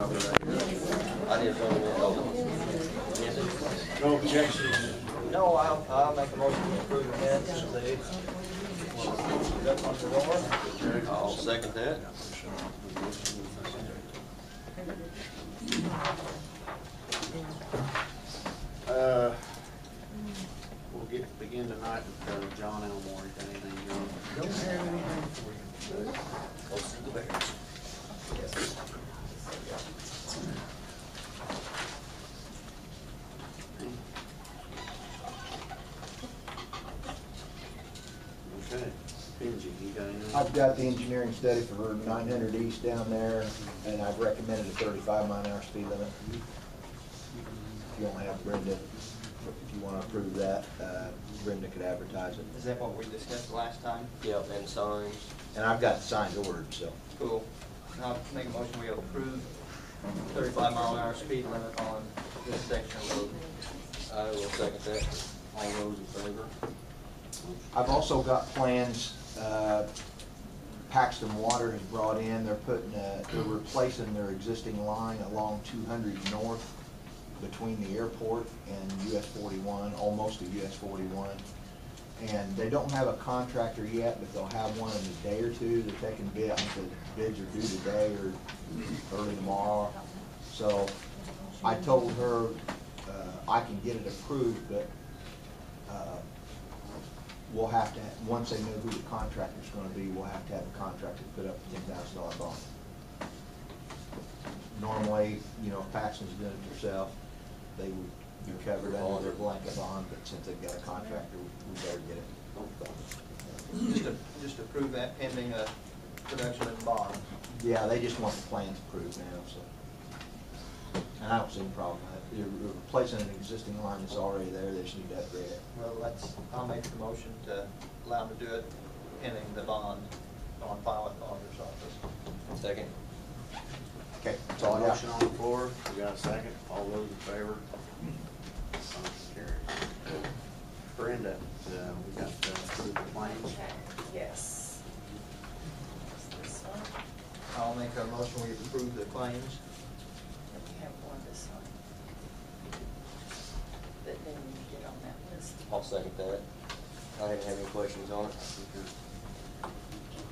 I need to No objections. No, I'll make a motion to approve the minutes as they up on the door. I'll second that. We'll begin tonight with John Elmore. Got anything, John? Don't have anything for you. Go see the Bears. Yes. Okay. Benji, you got anything? I've got the engineering study for 900 East down there, and I've recommended a 35-mile-an-hour speed limit. If you don't have Brenda, if you want to approve that, Brenda could advertise it. Is that what we discussed last time? Yep, and signs. And I've got the signs ordered, so. Cool. I'll make a motion we approve 35-mile-an-hour speed limit on this section of road. I will second that. All those in favor? I've also got plans, Paxton Water has brought in, they're replacing their existing line along 200 North between the airport and US 41, almost to US 41. And they don't have a contractor yet, but they'll have one in a day or two that they can bid. I think the bids are due today or early tomorrow. So I told her I can get it approved, but we'll have to, once they know who the contractor's going to be, we'll have to have the contractor put up a $10,000 bond. Normally, you know, if Paxton's doing it themselves, they would be covered under their blanket bond, but since they've got a contractor, we better get it. Just approve that pending production of the bond. Yeah, they just want the plans approved now, so. And I don't see any problem with that. You're replacing an existing line that's already there, they just need to upgrade it. Well, I'll make the motion to allow them to do it pending the bond on file at the auditor's office. Second. Okay, that's all I got. Motion on the floor. We got a second. All those in favor? Motion carries. Brenda, we got approved the claims. Yes. This one, I'll make a motion we approve the claims. and we have one this one. That then you get on that list. I'll second that. I didn't have any questions on it.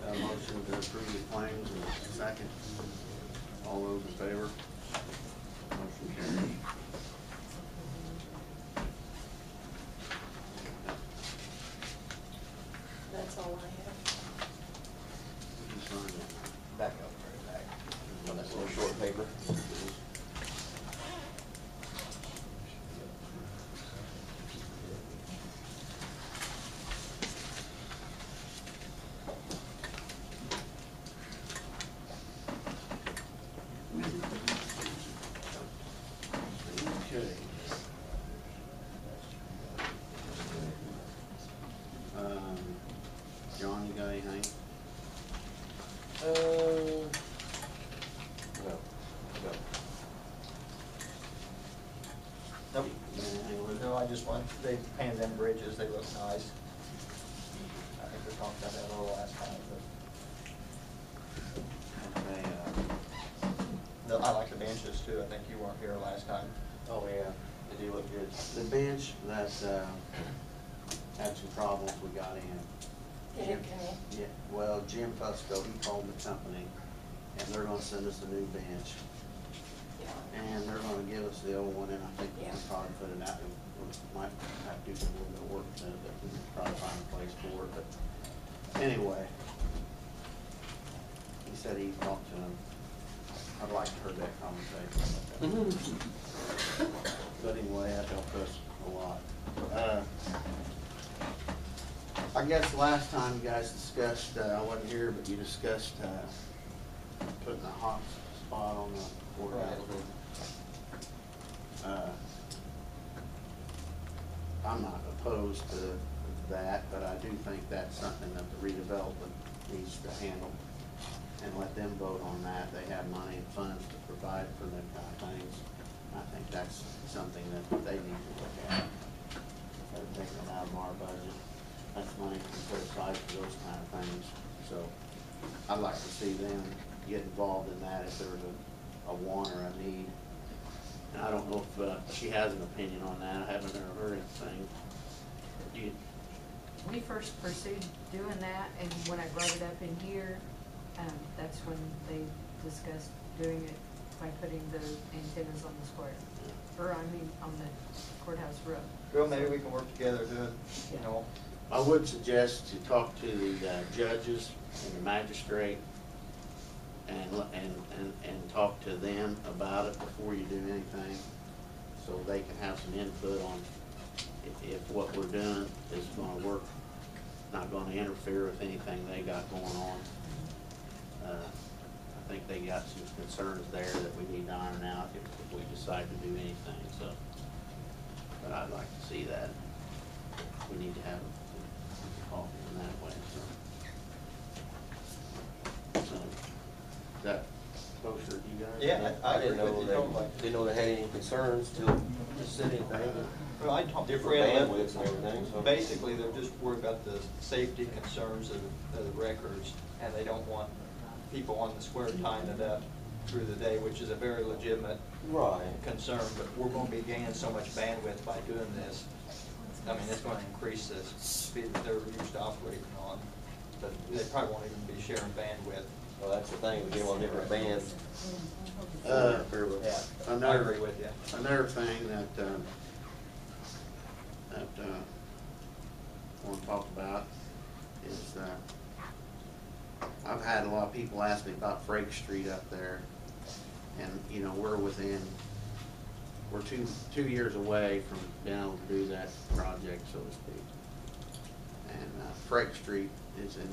Motion to approve the claims and a second. All those in favor? Motion carries. That's all I have. You sign it. Back up, right back. On that little short paper. Okay. John, you got anything? No. Nope. Anything with it? No, I just want, they painted them bridges, they look nice. I think we talked about that a little last time, Okay, but I like the benches too, I think you weren't here last time. Oh, yeah, they do look good. the bench that had some problems we got in. Did it come in? Yeah, well, Jim Fusco, he called the company, and they're gonna send us a new bench. Yeah. And they're gonna give us the old one, and I think we can Yeah. probably put it out, we might have to do a little bit of work to it, but we can probably find a place for it, but anyway. He said he talked to him. I'd like to heard that conversation. But anyway, that helped us a lot. I guess last time you guys discussed, I wasn't here, but you discussed, putting a hot spot on the courthouse. I'm not opposed to that, but I do think that's something that the redevelopment needs to handle and let them vote on that. They have money and funds to provide for them kind of things. I think that's something that they need to look at. Instead of taking it out of our budget, that's money we can put aside for those kind of things. So I'd like to see them get involved in that if there's a a want or a need. And I don't know if she has an opinion on that. I haven't ever heard anything. Do you, We first pursued doing that, and when I brought it up in here, that's when they discussed doing it by putting the antennas on the square. Or, I mean, on the courthouse roof. Well, maybe we can work together, do it, you know. I would suggest to talk to the judges and the magistrate and talk to them about it before you do anything, so they can have some input on if what we're doing is gonna work, not gonna interfere with anything they got going on. I think they got some concerns there that we need to iron out if we decide to do anything, so. But I'd like to see that. We need to have a call in that way, so. Is that kosher to you guys? Yeah, I agree didn't know with you they, totally. didn't know they had any concerns till just said anything. Well, I talked to Different Fred. bandwidths and everything, so. Basically, they're just worried about the safety concerns of the records, and they don't want people on the square tying it up through the day, which is a very legitimate Right. concern, but we're gonna be gaining so much bandwidth by doing this. I mean, it's gonna increase the speed that they're used to operating on, but they probably won't even be sharing bandwidth. Well, that's the thing, we get on different bands. Interfere with Yeah, I Another- agree with you. Another thing that I want to talk about is I've had a lot of people ask me about Frake Street up there, and you know we're two years away from being able to do that project, so to speak. And Frake Street is in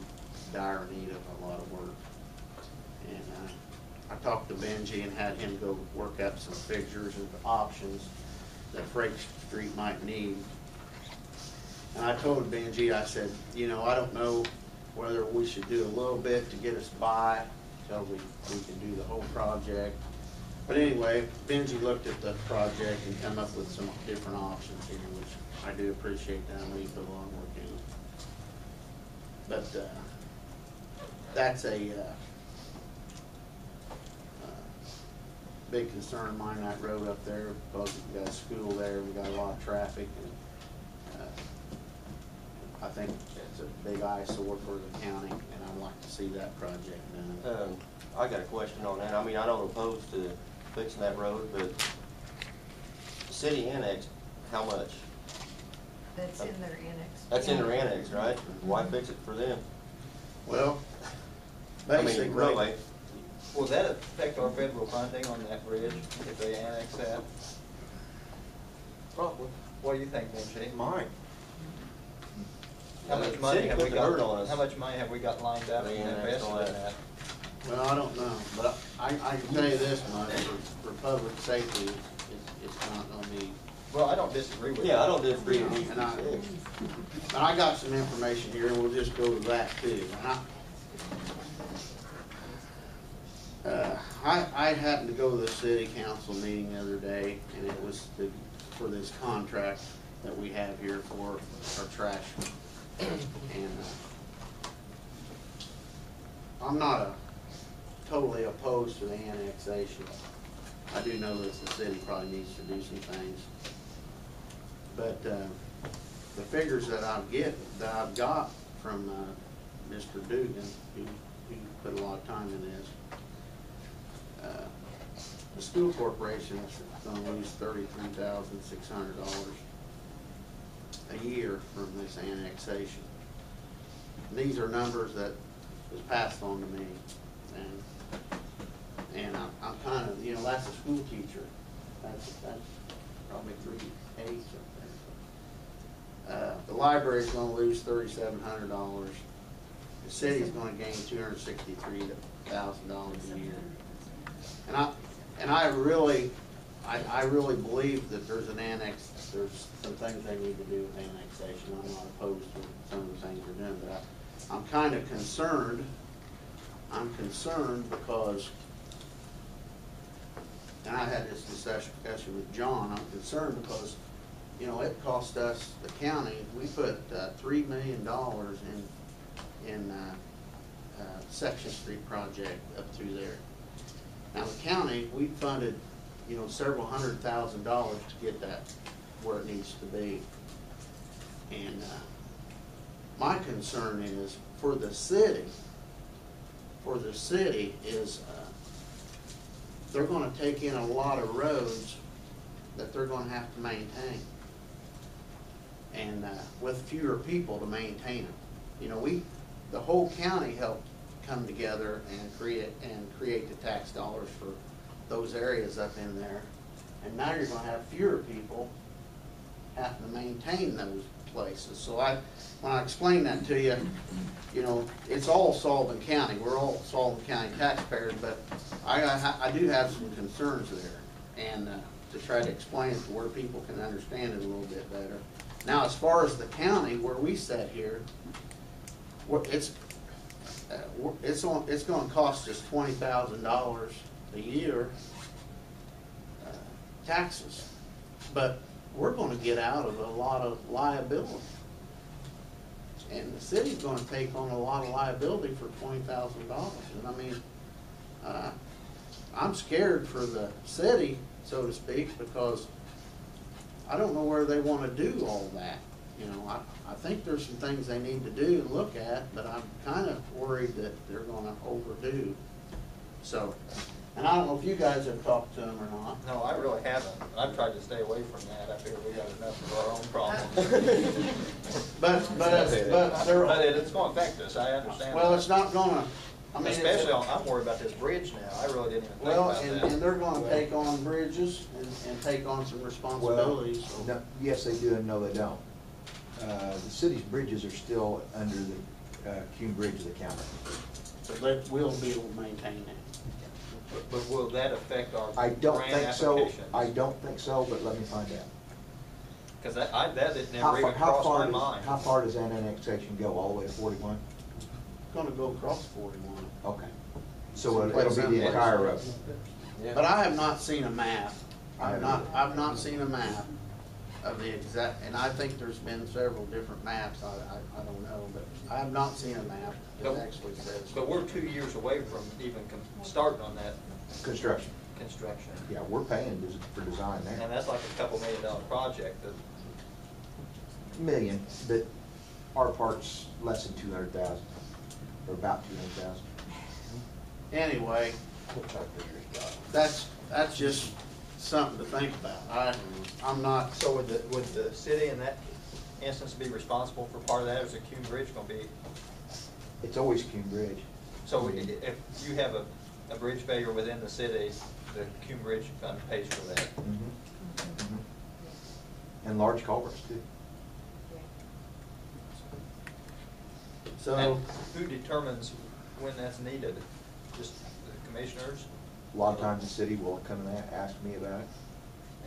dire need of a lot of work. And I talked to Benji and had him go work up some figures and options that Frake Street might need. And I told Benji, I said, you know, I don't know whether we should do a little bit to get us by until we can do the whole project. But anyway, Benji looked at the project and come up with some different options here, which I do appreciate that. I know you put a lot of work in it. But that's a big concern of mine, that road up there, because we got a school there, we got a lot of traffic, and I think it's a big eyesore for the county, and I'd like to see that project done. I got a question on that. I mean, I don't oppose to fixing that road, but city annex, how much? That's in their annex. That's in their annex, right? Why fix it for them? Well, I mean, basically, really, Will that affect our federal funding on that bridge if they annex that? probably. What do you think, Benji? Mine. How much The money city have put we the got, hurt on us. how much money have we got lined up They and annexed invested all in that. that? well, I don't know, but I can tell you this much, for public safety, it's not gonna be. Well, I don't disagree with you. Yeah, I don't disagree with you. And I got some information here, and we'll just go to that too. And I happened to go to the city council meeting the other day, and it was for this contract that we have here for our trash. And I'm not totally opposed to the annexation. I do know that the city probably needs to do some things. But the figures that I've got from Mr. Dugan, who put a lot of time in this, the school corporation is going to lose $33,600 a year from this annexation. And these are numbers that was passed on to me, and I'm kind of, you know, that's a school teacher. That's probably 3/8 something. The library's going to lose $3,700. The city's going to gain $263,000 a year. And I really believe that there's some things they need to do with annexation. I'm not opposed to some of the things they're doing, but I'm kind of concerned. I'm concerned because, and I had this discussion with John, I'm concerned because, you know, it cost us, the county, we put $3 million in Section Street project up through there. Now, the county, we funded, several $100,000 to get that where it needs to be. And, my concern is, for the city is, they're gonna take in a lot of roads that they're gonna have to maintain. And, with fewer people to maintain them. The whole county helped come together and create the tax dollars for those areas up in there. And now you're gonna have fewer people having to maintain those places. So when I explain that to you, it's all Sullivan County. We're all Sullivan County taxpayers, but I do have some concerns there. And to try to explain it to where people can understand it a little bit better. Now, as far as the county, where we sit here, it's gonna cost us $20,000 a year taxes, but we're gonna get out of a lot of liability. And the city's gonna take on a lot of liability for $20,000. And I mean, I'm scared for the city, so to speak, because I don't know where they wanna do all that. I think there's some things they need to do and look at, but I'm kind of worried that they're gonna overdo. So, and I don't know if you guys have talked to them or not. No, I really haven't. I've tried to stay away from that. I figure we got enough of our own problems. But But it's gonna affect us, I understand. well, that. it's not gonna, I mean. Especially, I'm worried about this bridge now. I really didn't even think Well, about that. and they're gonna take on bridges and take on some responsibilities. so- No, yes, they do, and no, they don't. The city's bridges are still under the Cume Bridge of the county. So they will be able to maintain it. But will that affect our I don't grant think so, applications? I don't think so, but let me find out. Because that didn't How never far, even how cross far my does, mind. how far does that annexation go, all the way to 41? It's gonna go across 41. Okay. So it'll be the entire road. But I have not seen a map. I haven't I've not seen a map of the exact, and I think there's been several different maps. I don't know, but I have not seen a map that actually says. But we're 2 years away from even starting on that Construction. construction. Yeah, we're paying for design And there. that's like a $2 million project that, Million, but our part's less than 200,000, or about 200,000. Anyway, that's just something to think about. I'm not. so would the city in that instance be responsible for part of that, or is the Cume Bridge gonna be? It's always Cume Bridge. So if you have a bridge failure within the city, the Cume Bridge Fund pays for that? Mhm. And large culverts too. So. And who determines when that's needed? Just the commissioners? A lot of times the city will come and ask me about it.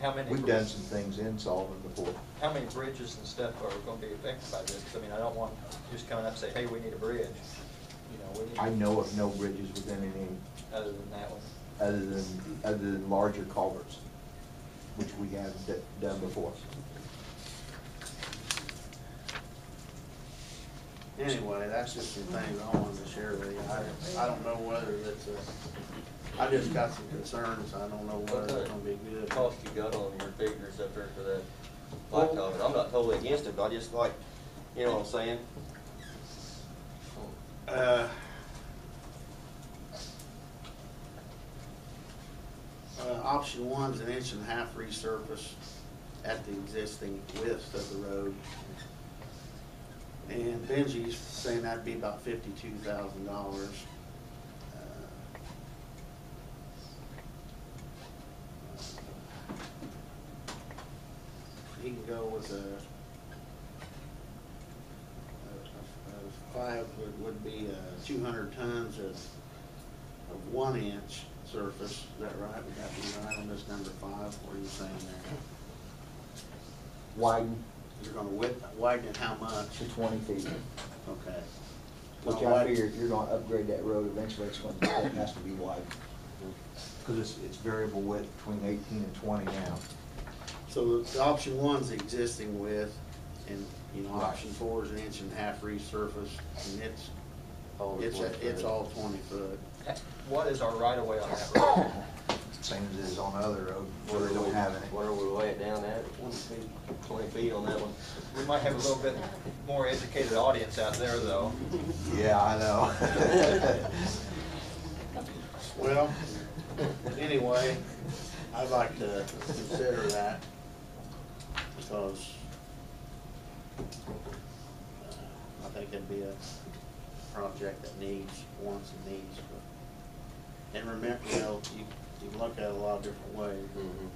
How many? We've done some things in Sullivan before. How many bridges and stuff are gonna be affected by this? 'Cause I mean, I don't want just coming up and say, hey, we need a bridge. We need. I know of no bridges within any, Other than that one. other than larger culverts, which we have done before. Anyway, that's just some things I wanted to share with you. I don't know whether that's I just got some concerns. I don't know whether it's gonna be good. Cost you got on your figures up there for that blacktop, and I'm not totally against it, but I just like, you know what I'm saying? Option 1's an 1.5 inch resurface at the existing width of the road. And Benji's saying that'd be about $52,000. He can go with a 5 would be 200 tons of 1 inch surface. Is that right? Would that be right on this number 5? What are you saying there? Widen You're gonna widen it how much? to 20 feet, Okay. which Well, I figure if you're gonna upgrade that road, eventually it has to be wide. Because it's variable width between 18 and 20 now. So the option 1's the existing width, and, Right. option 4 is an 1.5 inch resurface, and it's All all 20 foot. What is our right of way on that road? Same as it is on other roads, where they don't have any. What are we lay it down at? 20 feet on that one? We might have a little bit more educated audience out there, though. Yeah, I know. Well, anyway, I'd like to consider that because I think it'd be a project that wants and needs. And remember, you know, you can look at it a lot of different ways. Mhm.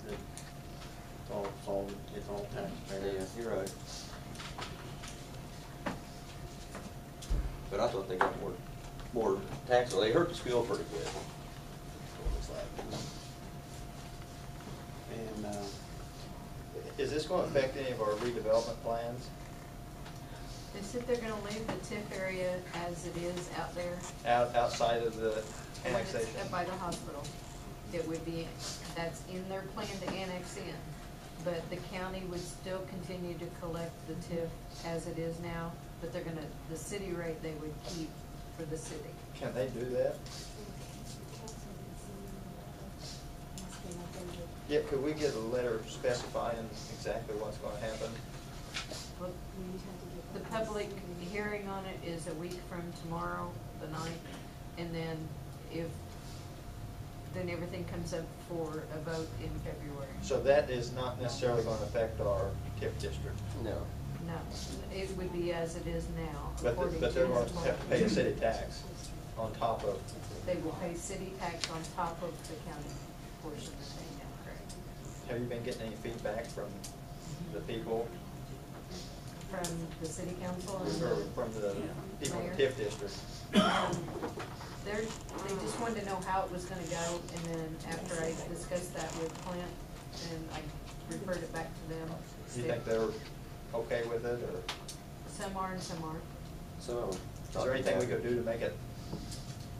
It's all taxpayer. Yeah, you're right. But I thought they got more tax, they hurt the school pretty good. That's what it's like. And, Is this going to affect any of our redevelopment plans They said they're gonna leave the TIF area as it is out there. outside of the when it's annexation? up by the hospital. It would be, that's in their plan to annex in. But the county would still continue to collect the TIF as it is now, but they're gonna, the city rate they would keep for the city. Can they do that? Yeah, could we get a letter specifying exactly what's going to happen? Well, the public hearing on it is a week from tomorrow, the 9th, and then then everything comes up for a vote in February. So that is not necessarily going to affect our TIF district. No. No, it would be as it is now, But according to. but they're going to the have to pay a city tax on top of. They will pay city tax on top of the county portion that they now, correct? Have you been getting any feedback from the people, From the city council and or from the people in the Mayor? TIF district? They just wanted to know how it was gonna go, and then after I discussed that with Clint, and I referred it back to them. Do you think they're okay with it, or Some are and some aren't. So. is there anything we could do to make it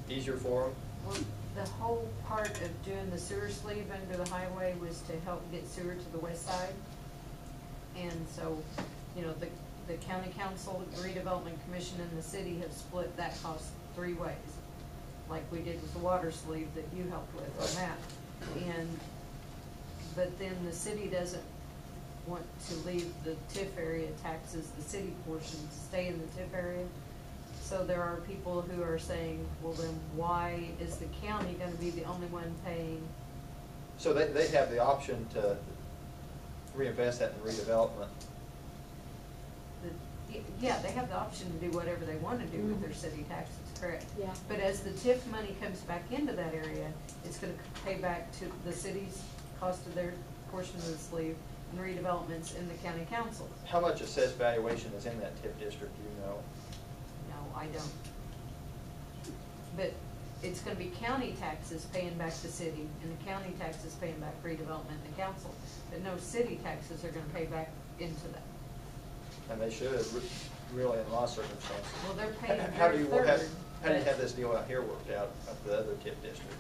easier for them? Well, the whole part of doing the sewer sleeve under the highway was to help get sewer to the west side. And so, you know, the county council, the redevelopment commission, and the city have split that cost 3 ways, like we did with the water sleeve that you helped with on that. But then the city doesn't want to leave the TIF area taxes, the city portion, stay in the TIF area. So there are people who are saying, well, then why is the county gonna be the only one paying? So they have the option to reinvest that in redevelopment. Yeah, they have the option to do whatever they wanna do with their city taxes, correct? Yeah. But as the TIF money comes back into that area, it's gonna pay back to the city's cost of their portion of the sleeve and redevelopments in the county council. How much assessed valuation is in that TIF district, do you know? No, I don't. But it's gonna be county taxes paying back the city, and the county taxes paying back redevelopment and council. But no city taxes are gonna pay back into that. And they should, really, in a lot of circumstances. Well, they're paying How do their you third. How do you but have this deal out here worked out of the other TIF district?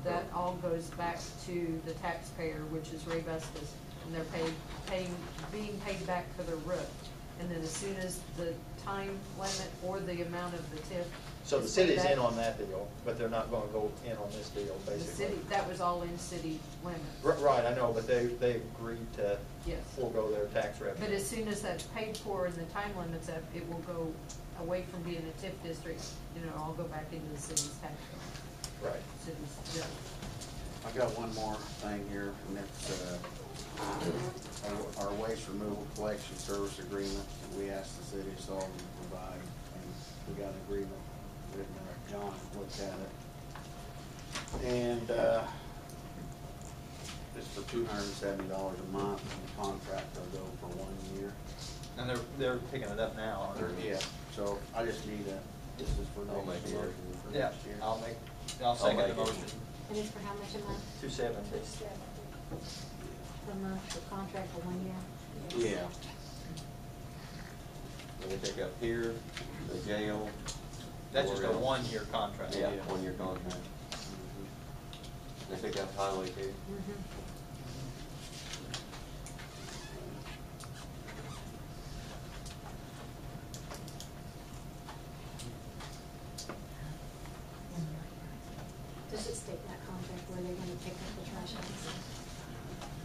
That all goes back to the taxpayer, which is Ray Bustos, and they're being paid back for their roof. And then as soon as the time limit or the amount of the TIF. So the is paid city's in back, on that deal, but they're not gonna go in on this deal, The basically. city, that was all in city limits. Right, I know, but they agreed to Yes. forego their tax revenue. But as soon as that's paid for and the time limit's up, it will go away from being a TIF district, I'll go back into the city's tax bill. Right. City's, yeah. I've got one more thing here, and it's, our waste removal collection service agreement that we asked the city of Sullivan to provide, and we got an agreement written up. John looked at it. And, it's for $270 a month, and the contract will go for 1 year. And they're picking it up now, aren't they? Yeah, so I just need this is for I'll make next a year. motion for Yeah, next year. I'll second make the it. motion. And it's for how much a month? 270. Per month, the contract for 1 year? Yeah. And they take up here, the jail. That's just a Oriole. 1-year contract. Yeah, 1-year contract. They pick up highway too. Mm-hmm.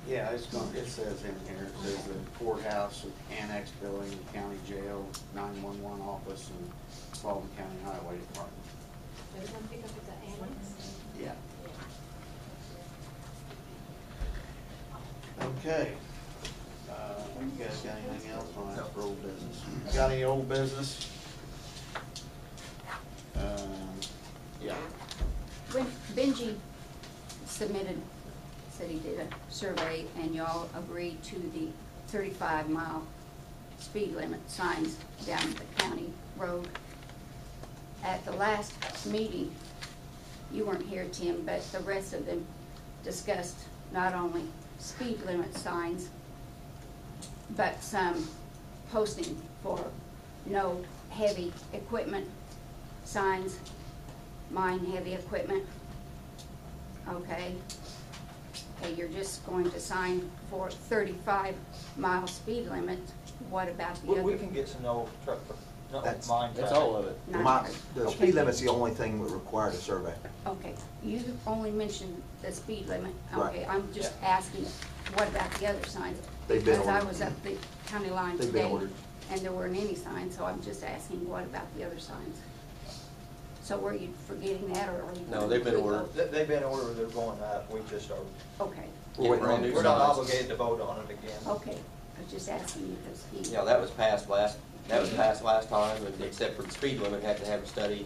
Yeah, it's going, it says in here, it says the courthouse, annex building, the county jail, 911 office, and Baldwin County Highway Department. Are they gonna pick up at the annex? Yeah. Okay. You guys got anything else on that for old business? Got any old business? Yeah. When Benji submitted, said he did a survey, and y'all agreed to the 35-mile speed limit signs down the county road. At the last meeting, you weren't here, Tim, but the rest of them discussed not only speed limit signs, but some posting for no heavy equipment signs, mine heavy equipment. Okay. Okay, you're just going to sign for 35-mile speed limit. What about the other? We can get some no truck, no That's- mine That's traffic. all of it. Not- The okay. speed limit's the only thing that required a survey. Okay, you only mentioned the speed limit. Right. Okay, I'm just Yeah. asking, what about the other signs? They've been Because I ordered. was up the county line They've been today, ordered. and there weren't any signs, so I'm just asking, what about the other signs? So were you forgetting that, or are you? No, they've been ordered. They've been ordered, they're going up, we just are, Okay, We're waiting brand on- new we're not signs. obligated to vote on it again. okay, I was just asking because he. Yeah, that was passed last time, and except for the speed limit, had to have a study.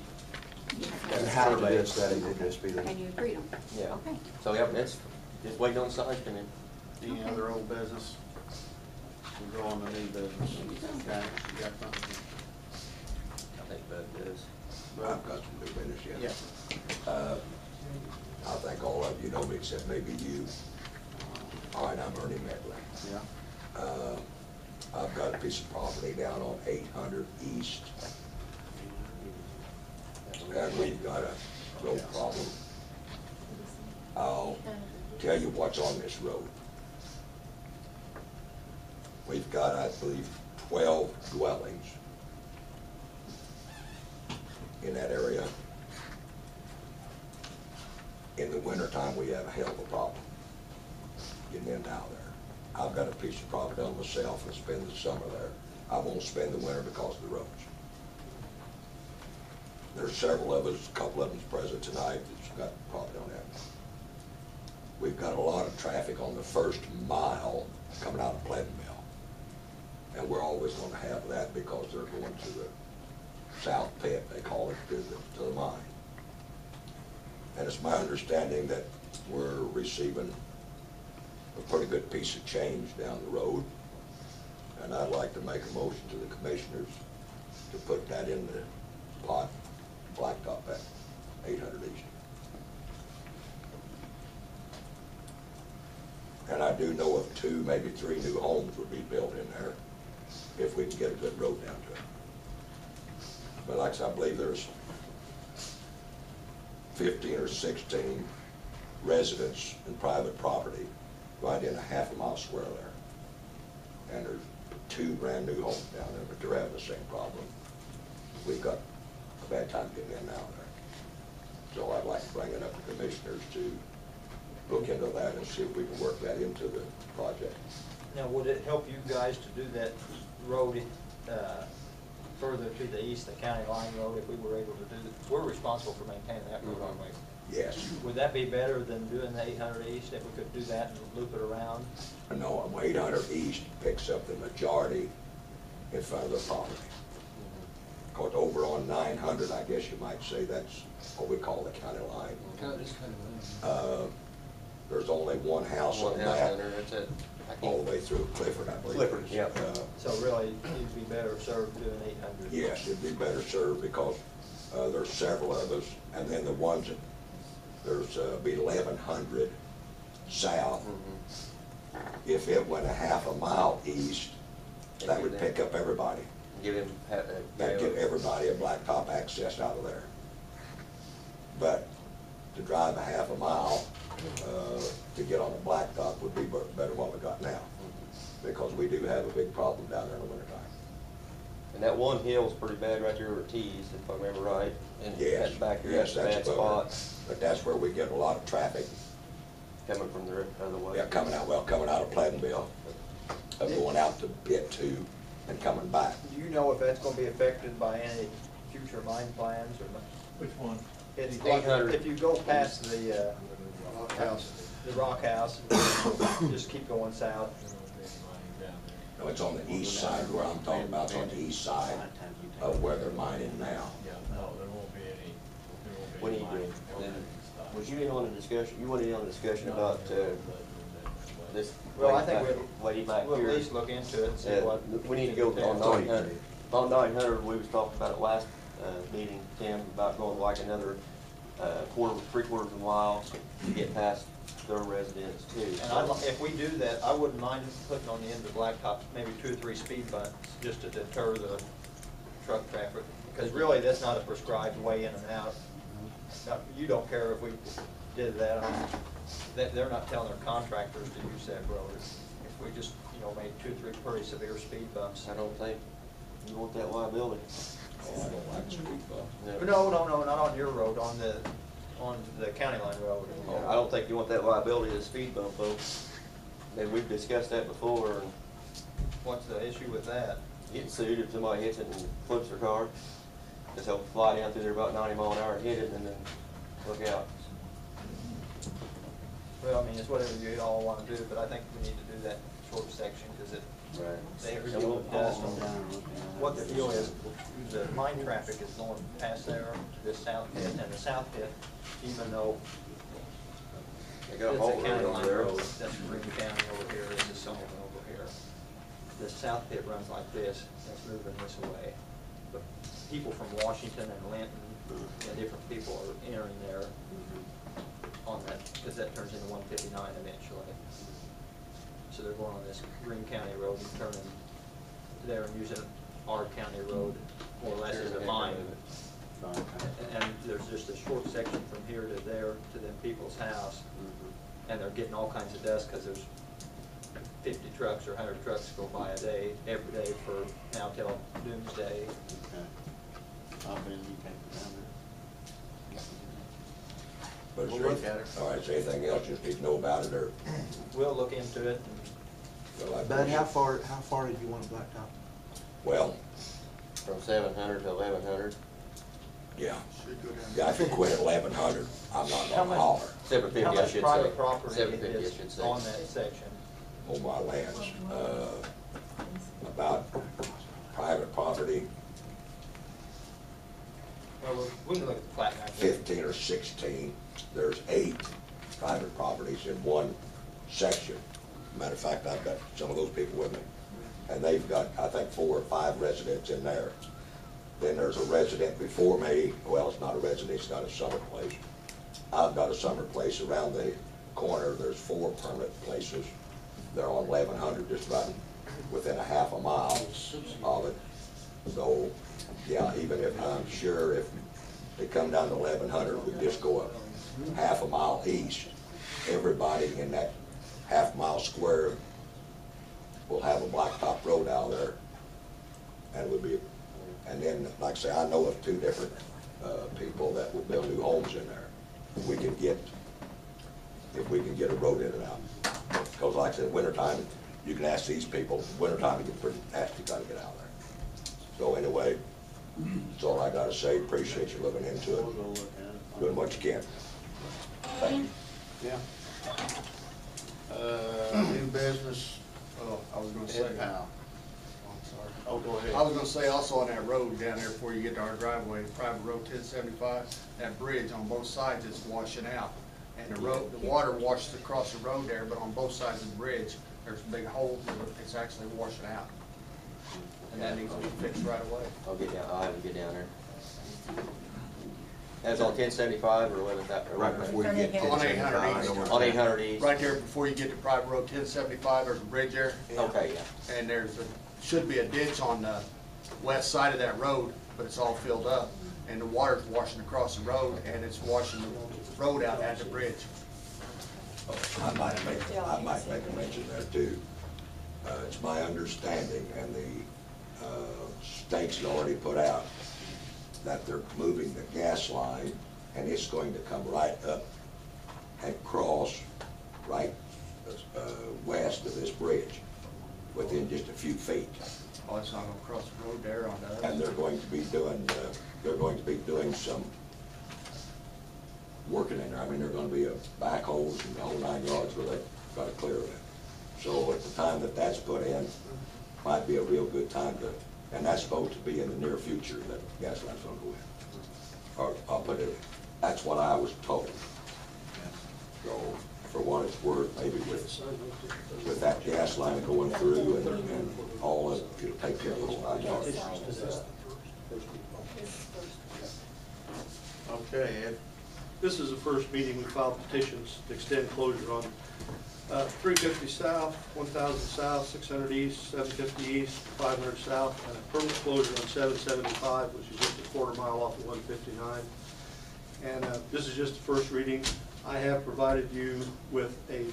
you have to And have how to a do a survey, study, they do a speed limit. And you agreed on it? Yeah. Okay. So, yeah, it's just waiting on the signs coming in. Any Okay. other old business? We'll go on to new business. Okay, you got something? I think Bud does. I've got some new business yet. Yeah. I think all of you know me except maybe you. All right, I'm Ernie Medley. Yeah. I've got a piece of property down on 800 East, and we've got a road problem. I'll tell you what's on this road. We've got, I believe, 12 dwellings in that area. In the wintertime, we have a hell of a problem getting in and out there. I've got a piece of property on myself and spend the summer there. I won't spend the winter because of the roads. There's several of us, a couple of them's present tonight that's got property on that. We've got a lot of traffic on the first mile coming out of Pleasant Mill. And we're always gonna have that because they're going to the south pit, they call it, to the mine. And it's my understanding that we're receiving a pretty good piece of change down the road. And I'd like to make a motion to the commissioners to put that in the pot, blacktop at 800 East. And I do know of 2, maybe 3 new homes would be built in there if we can get a good road down to it. But like I said, I believe there's 15 or 16 residents and private property right in a half a mile square there. And there's 2 brand new homes down there, but they're having the same problem. We've got a bad time getting in and out there. So I'd like to bring it up to commissioners to look into that and see if we can work that into the project. Now, would it help you guys to do that road further to the east, the county line road, if we were able to do that? We're responsible for maintaining that road, aren't we? Yes. Would that be better than doing the 800 east, if we could do that and loop it around? No, 800 East picks up the majority in front of the property. Because over on 900, I guess you might say that's what we call the county line. There's only one house on One house that, under, that's it. I all can't- the way through Clifford, I believe. Clifford, yeah. So really, you'd be better served doing 800. Yes, it'd be better served because there's several of us, and then the ones that, there's be 1100 south. If it went a half a mile east, that would pick up everybody. Give him, That'd give everybody a blacktop access out of there. But to drive a half a mile to get on a blacktop would be better than what we got now. Because we do have a big problem down there in the wintertime. and that one hill's pretty bad right there over at T's, if I remember right. And Yes, that back there, yes, that's a bad that's above spot. it. But that's where we get a lot of traffic. coming from the other way. Yeah, coming out of Pleasantville, going out to Pit 2 and coming back. Do you know if that's gonna be affected by any future mine plans or not? Which one? It's 800. If you go past the Rock House, just keep going south. No, it's on the east side where I'm talking about, it's on the east side of where they're mining now. No, there won't be any, there What won't do be you any do? mining. Was you in on the discussion, you wanted in on the discussion about, this Well, I way think back, way back we'll here? at least look into it and see Yeah, what. we need to go on 900. On 900, we was talking about it last, meeting, Tim, about going like another, three-quarters of a mile to get past their residents too. And if we do that, I wouldn't mind putting on the end of the blacktop, maybe 2 or 3 speed bumps, just to deter the truck traffic. Because really, that's not a prescribed way in and out. Now, you don't care if we did that. I mean, they're not telling their contractors to use that road. If we just, made 2 or 3 pretty severe speed bumps. I don't think you want that liability. Oh, I don't like speed bumps. No, not on your road, on the county line road. I don't think you want that liability as a speed bump, though. And we've discussed that before, and What's the issue with that? get sued if somebody hits it and flips their car. Just they'll fly down through there about 90 mile an hour and hit it, and then look out. Well, I mean, it's whatever you all want to do, but I think we need to do that short section, because Right. they are dealing with dust. What the deal is, the mine traffic is going past there, this south pit, and the south pit, even though They it's got a a whole county road line over there. road, that's Green County over here, this is Sullivan over here. The south pit runs like this, that's moving this way. But people from Washington and Linton, and different people are entering there on that, because that turns into 159 eventually. So they're going on this Green County road and turning there and using our county road more or less as a mine. And there's just a short section from here to there to them people's house. And they're getting all kinds of dust because there's 50 trucks or 100 trucks go by a day, every day for now till doomsday. I'll bring you paper down But is We'll there, look at it. all right, is there anything else you need to know about it, or? We'll look into it. Well, I Bud, appreciate- how far did you want blacktop? Well, From 700 to 1100. yeah. Yeah, if you quit at 1100, I'm not How gonna much- holler 750, How I much should say. private property 750, I should is say. on that section? on my lands. About private property, Well, we can look at the plat map. 15 or 16. There's 8 private properties in one section. Matter of fact, I've got some of those people with me. And they've got, I think, 4 or 5 residents in there. Then there's a resident before me, well, it's not a resident, it's got a summer place. I've got a summer place around the corner, there's 4 permanent places. They're on 1100, just about within a half a mile of it. So, yeah, even if, I'm sure if they come down to 1100, we just go a half a mile east, everybody in that half-mile square will have a blacktop road out there. And it would be, and then, like I say, I know of 2 different people that would build new homes in there. If we can get a road in and out. Because like I said, wintertime, you can ask these people, wintertime, it gets pretty nasty trying to get out there. So anyway, that's all I gotta say. Appreciate you looking into there. We'll go it, look at it. doing what you can. Thank you. Yeah. New business, Oh, I was gonna Ed say, Powell. I'm sorry. Oh, go ahead. I was gonna say also on that road down there before you get to our driveway, private road 1075, that bridge on both sides is washing out. And the road, the water washes across the road there, but on both sides of the bridge, there's a big hole, it's actually washing out. And that needs to be fixed right away. I'll have to get down there. That's on 1075 or 11,000? Right before you get to On 800 1075. east. On 800 east? Right there before you get to private road 1075, there's a bridge there. Okay, yeah. And should be a ditch on the west side of that road, but it's all filled up. And the water's washing across the road, and it's washing the road out at the bridge. I might make a mention there too. It's my understanding, and the state's already put out, that they're moving the gas line, and it's going to come right up and cross right west of this bridge, within just a few feet. Oh, it's not gonna cross the road there on the other. And they're going to be doing some working in there. I mean, there are gonna be backhoes and the whole 9 yards where they've got to clear it. So at the time that that's put in, might be a real good time to, and that's supposed to be in the near future that gas line's gonna go in. Or I'll put it, that's what I was told. So for what it's worth, maybe with that gas line going through and all of it, it'll take care of those 9 yards. Okay, Ed. This is the first meeting we filed petitions to extend closure on 350 South, 1000 South, 600 East, 750 East, 500 South, and a permanent closure on 775, which is just a quarter mile off of 159. And this is just the first reading. I have provided you with a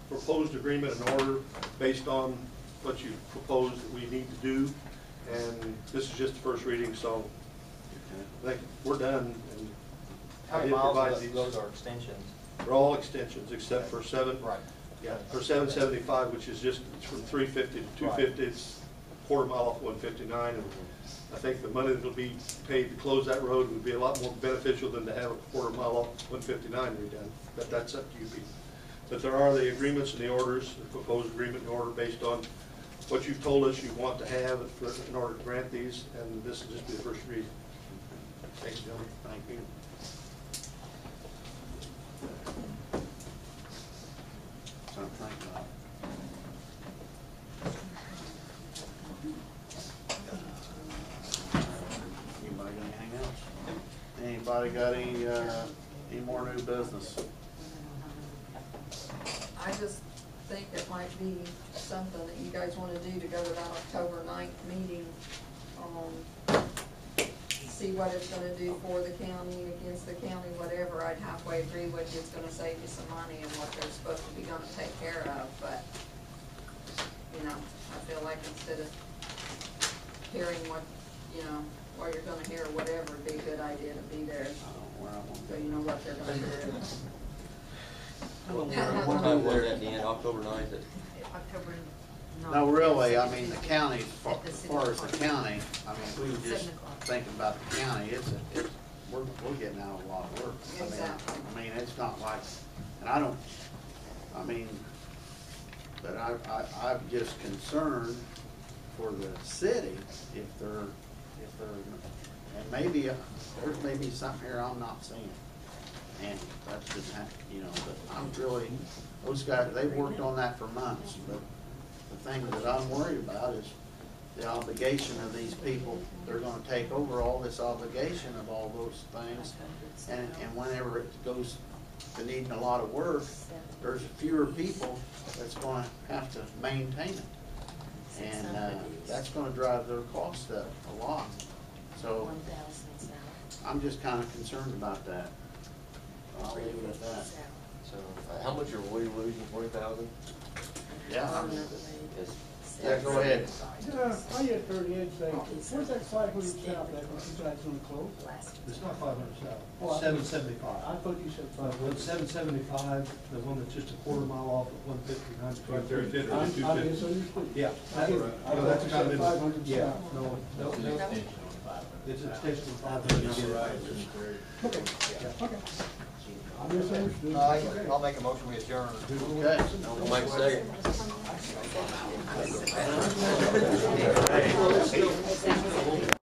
proposed agreement and order based on what you proposed that we need to do. And this is just the first reading, so I think we're done. And How I many did miles provide of these. those are extensions? They're all extensions except for Right. Yeah, for 775, which is just, it's from 350 to 250, it's a quarter mile off 159. And I think the money that'll be paid to close that road would be a lot more beneficial than to have a quarter mile off 159 redone. But that's up to you people. But there are the agreements and the orders, the proposed agreement and order based on what you've told us you want to have in order to grant these, and this will just be the first reading. Thanks, gentlemen. Thank you. Something to think about. Anybody got anything else? Anybody got any more new business? I just think it might be something that you guys wanna do to go to that October 9th meeting. See what it's gonna do for the county, against the county, whatever. I'd halfway agree with you, it's gonna save you some money and what they're supposed to be gonna take care of, but, you know, I feel like instead of hearing what, you know, what you're gonna hear, or whatever, it'd be a good idea to be there, Where I want so you know what they're gonna do. What time was it at the end, October 9th? October 9th. No, really, I mean, the county, as far as the county, I mean, if we were just 7 o'clock. thinking about the county, we're getting out a lot of work. Exactly. I mean, it's not like, and but I'm just concerned for the city if they're, and maybe, there's maybe something here I'm not seeing. And that's just, you know, but I'm really, those guys, they've worked on that for months, but the thing that I'm worried about is the obligation of these people. They're gonna take over all this obligation of all those things, and whenever it goes to needing a lot of work, there's fewer people that's gonna have to maintain it. And that's gonna drive their cost up a lot. So I'm just kinda concerned about that. I'll leave it at that. So, how much are we losing, 40,000? Yeah, Yes. yeah, go ahead. Yeah, I had heard Ed say, where's that 500 south that you guys gonna close? It's not 500 south, Oh, it's 775. I thought you said Well, 500. it's 775, the one that's just a quarter mile off of 159, between 350 and I 250. misunderstood. Yeah. I didn't- I No, thought that's you kind said of, 500 yeah, south. no, it's an extension of 500 to get it right. Okay, okay. I misunderstood. I'll make a motion, we adjourn. Okay. We'll make a second.